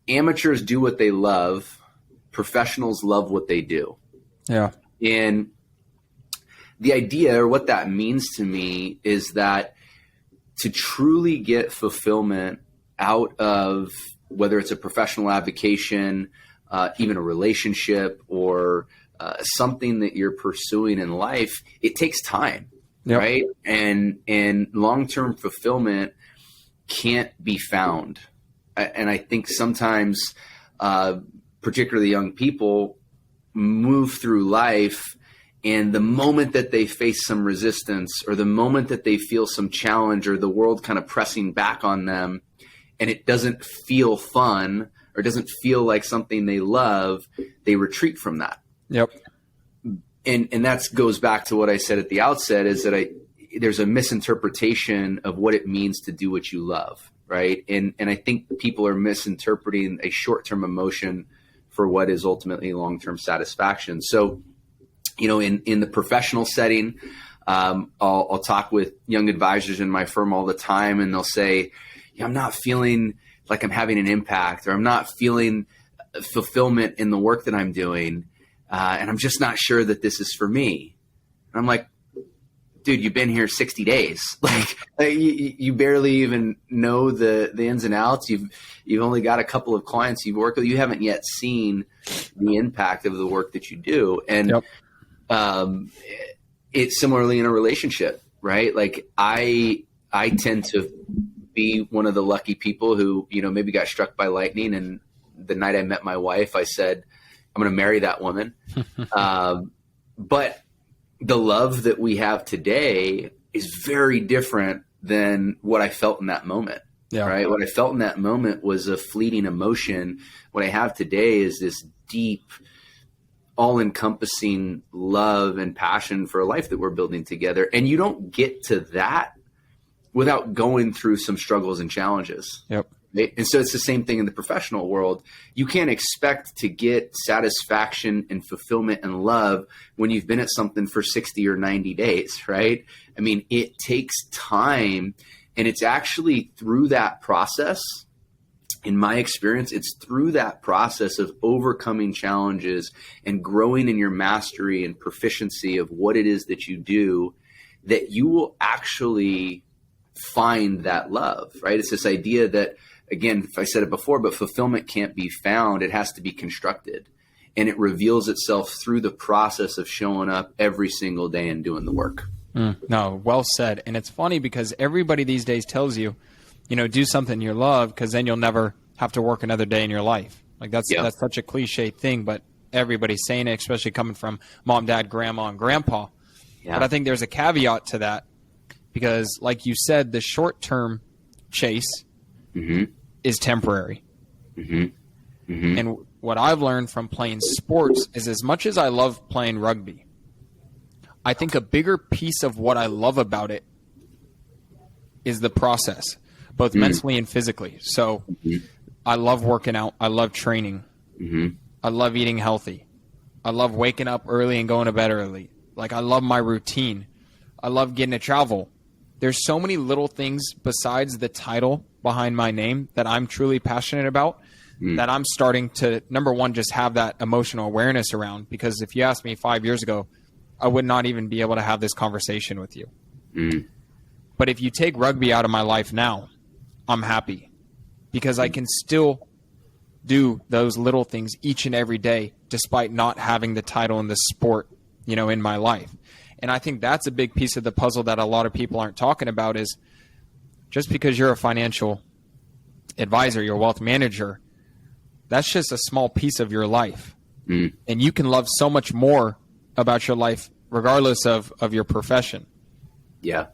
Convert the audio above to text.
amateurs do what they love. Professionals love what they do. Yeah. And the idea, or what that means to me, is that to truly get fulfillment out of whether it's a professional avocation, even a relationship, or something that you're pursuing in life, it takes time, right? And long-term fulfillment can't be found. And I think sometimes, particularly young people, move through life, and the moment that they face some resistance, or the moment that they feel some challenge, or the world kind of pressing back on them, and it doesn't feel fun or doesn't feel like something they love, they retreat from that. Yep. And that goes back to what I said at the outset, is that there's a misinterpretation of what it means to do what you love, right? And I think people are misinterpreting a short-term emotion for what is ultimately long-term satisfaction. So, in the professional setting, I'll talk with young advisors in my firm all the time, and they'll say, I'm not feeling like I'm having an impact, or I'm not feeling fulfillment in the work that I'm doing. And I'm just not sure that this is for me. And I'm like, dude, you've been here 60 days. Like you barely even know the ins and outs. You've only got a couple of clients you've worked with. You haven't yet seen the impact of the work that you do. And it's similarly in a relationship, right? Like I tend to be one of the lucky people who, maybe got struck by lightning. And the night I met my wife, I said, I'm going to marry that woman. But the love that we have today is very different than what I felt in that moment. Yeah. Right. What I felt in that moment was a fleeting emotion. What I have today is this deep, all-encompassing love and passion for a life that we're building together. And you don't get to that without going through some struggles and challenges. Yep. Right? And so it's the same thing in the professional world. You can't expect to get satisfaction and fulfillment and love when you've been at something for 60 or 90 days, right? I mean, it takes time, and it's actually through that process. In my experience, it's through that process of overcoming challenges and growing in your mastery and proficiency of what it is that you do that you will actually find that love, right? It's this idea that, again, if I said it before, but fulfillment can't be found. It has to be constructed. And it reveals itself through the process of showing up every single day and doing the work. No, well said. And it's funny because everybody these days tells you, do something you love, because then you'll never have to work another day in your life. Like that's such a cliche thing, but everybody's saying it, especially coming from mom, dad, grandma, and grandpa. Yeah. But I think there's a caveat to that, because like you said, the short-term chase is temporary. And what I've learned from playing sports is, as much as I love playing rugby, I think a bigger piece of what I love about it is the process, both mentally and physically. So I love working out. I love training. I love eating healthy. I love waking up early and going to bed early. Like, I love my routine. I love getting to travel. There's so many little things besides the title behind my name that I'm truly passionate about, that I'm starting to, number one, just have that emotional awareness around. Because if you asked me 5 years ago, I would not even be able to have this conversation with you. But if you take rugby out of my life now, I'm happy, because I can still do those little things each and every day, despite not having the title in the sport, in my life. And I think that's a big piece of the puzzle that a lot of people aren't talking about, is just because you're a financial advisor, you're a wealth manager, that's just a small piece of your life. And you can love so much more about your life regardless of your profession. Yeah.